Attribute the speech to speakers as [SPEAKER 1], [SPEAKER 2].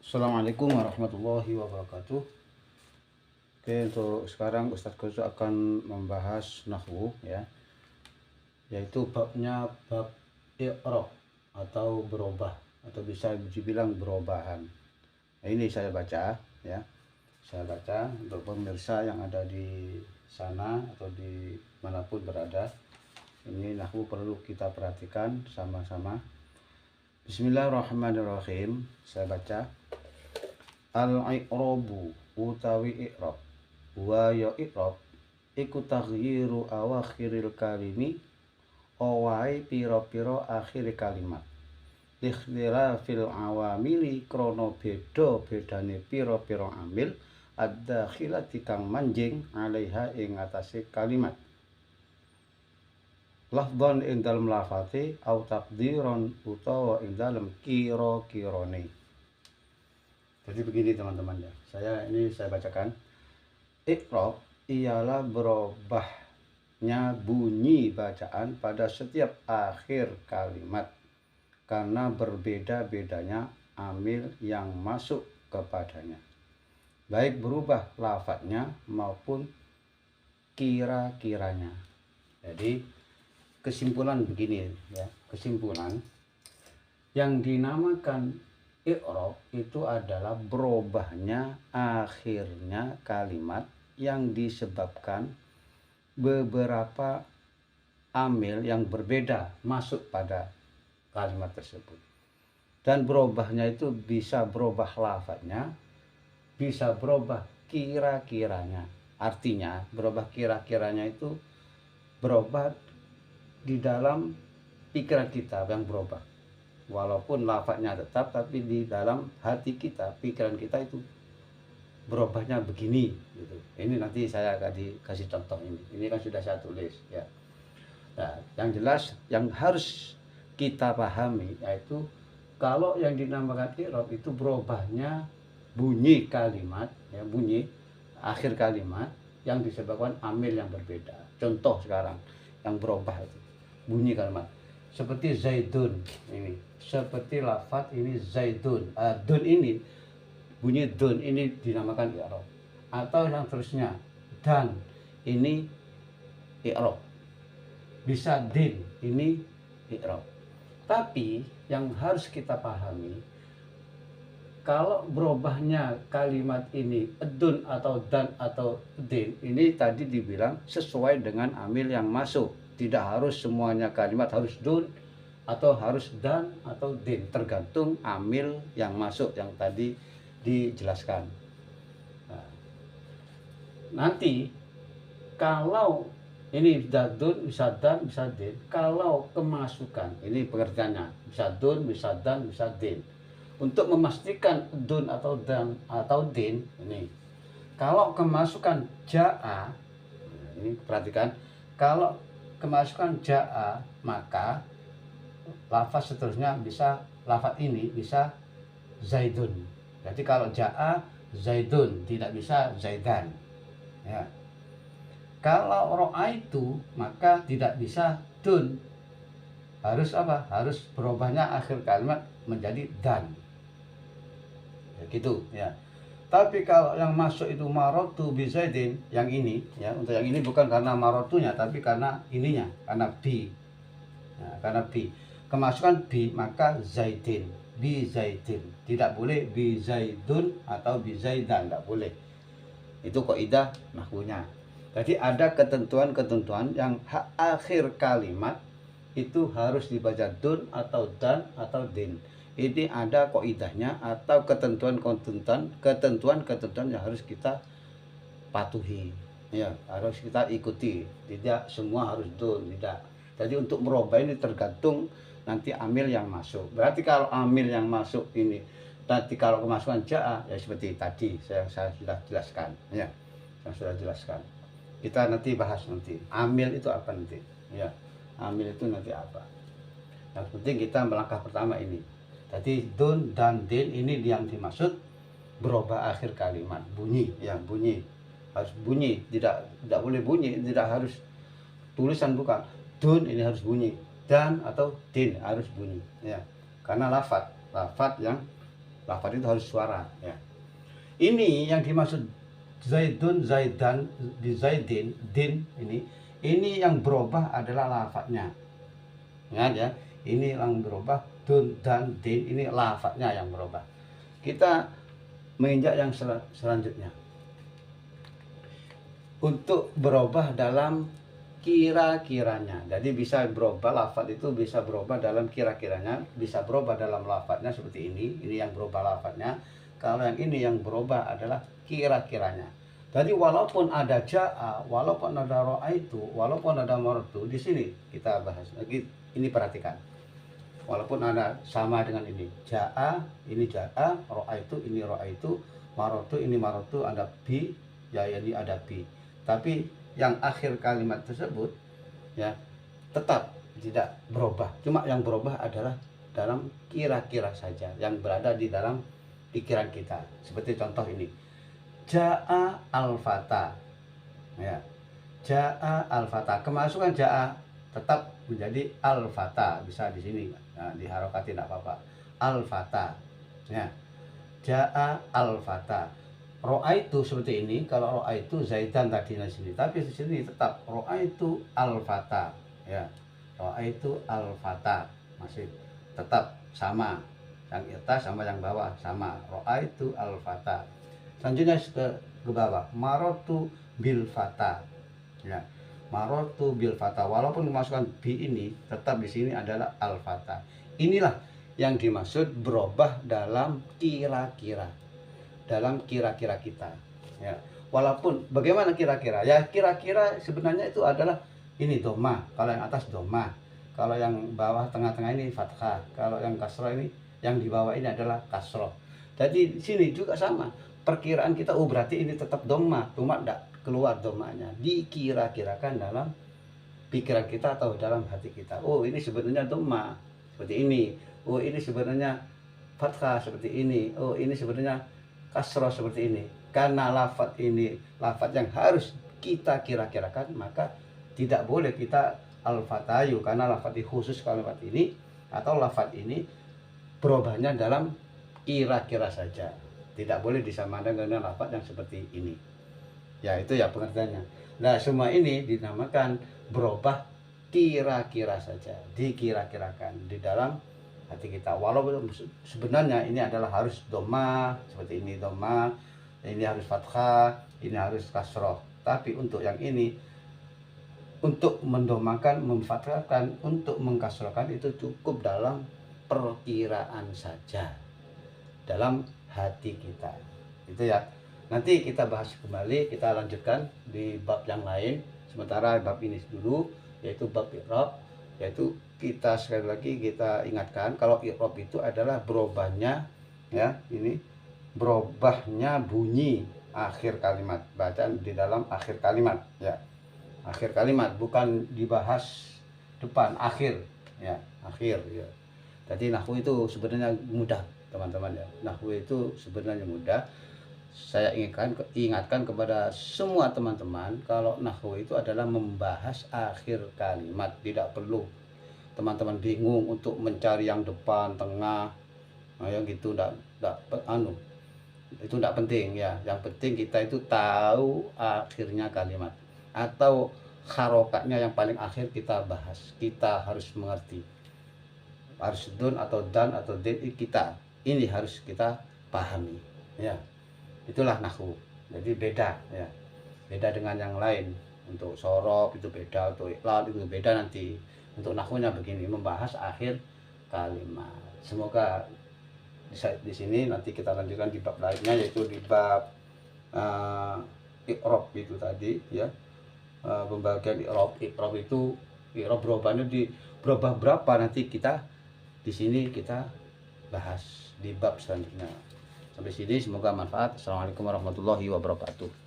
[SPEAKER 1] Assalamualaikum warahmatullahi wabarakatuh. Oke, untuk sekarang Ustadz Gozo akan membahas nahwu ya, yaitu babnya bab i'rab atau berubah atau bisa dibilang berobahan. Nah, ini saya baca ya. Saya baca untuk pemirsa yang ada di sana atau di manapun berada. Ini nahwu perlu kita perhatikan sama-sama. Bismillahirrahmanirrahim. Saya baca. Al-i'rabu utawi i'rab wa ya i'rab iku taghyiru awakhiril kalimi owai piro-piro akhir kalimat ikhtilafil awamili krono beda-bedane piro-piro amil ad-dakhilati kang manjing alaiha ing atase kalimat lafdhan ing dalem lafate au taqdiron utawa ing dalem kira-kirane. Jadi begini teman-teman ya, saya bacakan. Iqrab ialah berubahnya bunyi bacaan pada setiap akhir kalimat karena berbeda-bedanya amil yang masuk kepadanya, baik berubah lafadznya maupun kira-kiranya. Jadi kesimpulan begini ya, kesimpulan yang dinamakan i'rab itu adalah berubahnya akhirnya kalimat yang disebabkan beberapa amil yang berbeda masuk pada kalimat tersebut. Dan berubahnya itu bisa berubah lafadznya, bisa berubah kira-kiranya. Artinya berubah kira-kiranya itu berubah di dalam pikiran kita yang berubah. Walaupun lafadznya tetap, tapi di dalam hati kita, pikiran kita itu berubahnya begini gitu. Ini nanti saya akan dikasih contoh ini. Ini kan sudah saya tulis ya. Nah, yang jelas yang harus kita pahami yaitu kalau yang dinamakan i'rab itu berubahnya bunyi kalimat ya, bunyi akhir kalimat yang disebabkan amil yang berbeda. Contoh sekarang yang berubah itu bunyi kalimat seperti zaidun ini, seperti lafadz ini zaidun, dun ini bunyi dun ini dinamakan i'rab, atau yang terusnya dan ini i'rab, bisa din ini i'rab. Tapi yang harus kita pahami kalau berubahnya kalimat ini dun atau dan atau din ini tadi dibilang sesuai dengan amil yang masuk. Tidak harus semuanya kalimat harus dun atau harus dan atau din, tergantung amil yang masuk yang tadi dijelaskan. Nah, nanti kalau ini bisa dun, bisa dan, bisa din, kalau kemasukan ini pengertiannya bisa dun, bisa dan, bisa din. Untuk memastikan dun atau dan atau din ini, kalau kemasukan ja'a, ini perhatikan, kalau kemasukan ja'a maka lafaz seterusnya bisa lafaz ini bisa zaidun. Jadi kalau ja'a zaidun, tidak bisa zaidan ya. Kalau ra'aitu maka tidak bisa dun, harus apa? Harus berubahnya akhir kalimat menjadi dan ya, gitu ya. Tapi kalau yang masuk itu marotu bizaidin, yang ini ya, untuk yang ini bukan karena marotunya tapi karena ininya, karena bi. Nah, karena bi. Kemasukan bi maka zaidin, bi zaidin. Tidak boleh bi zaidun atau bi zaidan, tidak boleh. Itu kaidah nahwunya. Jadi ada ketentuan-ketentuan yang akhir kalimat itu harus dibaca dun atau dan atau din. Ini ada kaidahnya atau ketentuan-ketentuan yang harus kita patuhi ya, harus kita ikuti. Tidak semua harus dun, tidak. Jadi untuk merubah ini tergantung nanti amil yang masuk. Berarti kalau amil yang masuk ini nanti kalau kemasukan ja'a ya seperti tadi saya sudah jelaskan ya, saya sudah jelaskan. Kita nanti bahas nanti amil itu apa nanti ya, amil itu nanti apa. Yang penting kita melangkah pertama ini. Jadi dun dan din ini yang dimaksud berubah akhir kalimat, bunyi ya, bunyi harus bunyi, tidak boleh bunyi, tidak harus tulisan, bukan. Dun ini harus bunyi, dan atau din harus bunyi ya, karena lafadz yang Lafaz itu harus suara, ya. Ini yang dimaksud Zaidun, Zaidan, di Zaidin, din ini yang berubah adalah lafaznya. Ya, ini yang berubah, dun dan din ini lafaznya yang berubah. Kita menginjak yang selanjutnya. Untuk berubah dalam kira-kiranya. Jadi bisa berubah, lafaz itu bisa berubah dalam kira-kiranya, bisa berubah dalam lafaznya seperti ini yang berubah lafaznya. Kalau yang ini yang berubah adalah kira-kiranya. Jadi walaupun ada ja'a, walaupun ada ra'aitu, walaupun ada maratu, di sini kita bahas lagi. Ini perhatikan. Walaupun ada sama dengan ini, ja'a, ini ja'a, ra'aitu, ini ra'aitu, maratu, ini maratu, ada bi, ya ini ada bi. Tapi yang akhir kalimat tersebut ya tetap tidak berubah. Cuma yang berubah adalah dalam kira-kira saja yang berada di dalam pikiran kita. Seperti contoh ini, ja'a al-fata, ya, ja'a al-fata, kemasukan ja'a tetap menjadi al-fata, bisa di sini, nah, diharokati tidak apa-apa, al-fata, ya, ja'a al-fata. Ro'aitu seperti ini, kalau ro'aitu Zaidan tadi di sini, tapi di sini tetap ro'aitu al-fata, ya, ro'aitu al-fata, masih tetap sama, yang atas sama yang bawah sama, ro'aitu al-fata. Selanjutnya ke bawah, marotu bil fata, ya, marotu bil fata, walaupun memasukkan bi ini tetap di sini adalah al-fata. Inilah yang dimaksud berubah dalam kira-kira, dalam kira-kira kita, ya. Walaupun bagaimana kira-kira, ya kira-kira sebenarnya itu adalah ini doma, kalau yang atas doma, kalau yang bawah tengah-tengah ini fathah, kalau yang kasroh ini, yang di bawah ini adalah kasroh. Jadi di sini juga sama, perkiraan kita, oh berarti ini tetap doma, cuma tidak keluar domanya, dikira-kirakan dalam pikiran kita atau dalam hati kita. Oh ini sebenarnya doma seperti ini, oh ini sebenarnya fathah seperti ini, oh ini sebenarnya kasroh seperti ini. Karena lafaz ini lafaz yang harus kita kira-kirakan, maka tidak boleh kita al-fatayu, karena lafaz khusus kalimat ini atau lafaz ini berubahnya dalam kira-kira saja, tidak boleh disamakan dengan lafaz yang seperti ini, ya. Itu ya pengertiannya. Nah semua ini dinamakan berubah kira-kira saja, dikira-kirakan di dalam hati kita. Walaupun sebenarnya ini adalah harus doma seperti ini, doma ini harus fathah, ini harus kasroh, tapi untuk yang ini, untuk mendomakan, memfathahkan, untuk mengkasrohkan itu cukup dalam perkiraan saja, dalam hati kita. Itu ya. Nanti kita bahas kembali, kita lanjutkan di bab yang lain. Sementara bab ini dulu, yaitu bab i'rab, yaitu kita sekali lagi kita ingatkan kalau i'rab itu adalah berubahnya, ya, ini berubahnya bunyi akhir kalimat, bacaan di dalam akhir kalimat, ya. Akhir kalimat, bukan dibahas depan, akhir, ya, akhir, ya. Jadi nahwu itu sebenarnya mudah, teman-teman, ya. Nahwu itu sebenarnya mudah. Saya ingatkan kepada semua teman-teman kalau nahwu itu adalah membahas akhir kalimat. Tidak perlu teman-teman bingung untuk mencari yang depan, tengah, yang gitu, itu tidak penting, ya. Yang penting kita itu tahu akhirnya kalimat atau harokatnya yang paling akhir kita bahas. Kita harus mengerti, harus dun atau dan atau din, kita ini harus kita pahami, ya. Itulah nahwu. Jadi beda, ya, beda dengan yang lain. Untuk sorob itu beda, untuk iqlal itu beda. Nanti untuk nahwunya begini, membahas akhir kalimat. Semoga di sini nanti kita lanjutkan di bab lainnya, yaitu di bab i'rab itu tadi, ya. Pembagian i'rab itu i'rab berubahnya berubah berapa, nanti kita di sini kita bahas di bab selanjutnya. Sampai sini semoga manfaat. Assalamualaikum warahmatullahi wabarakatuh.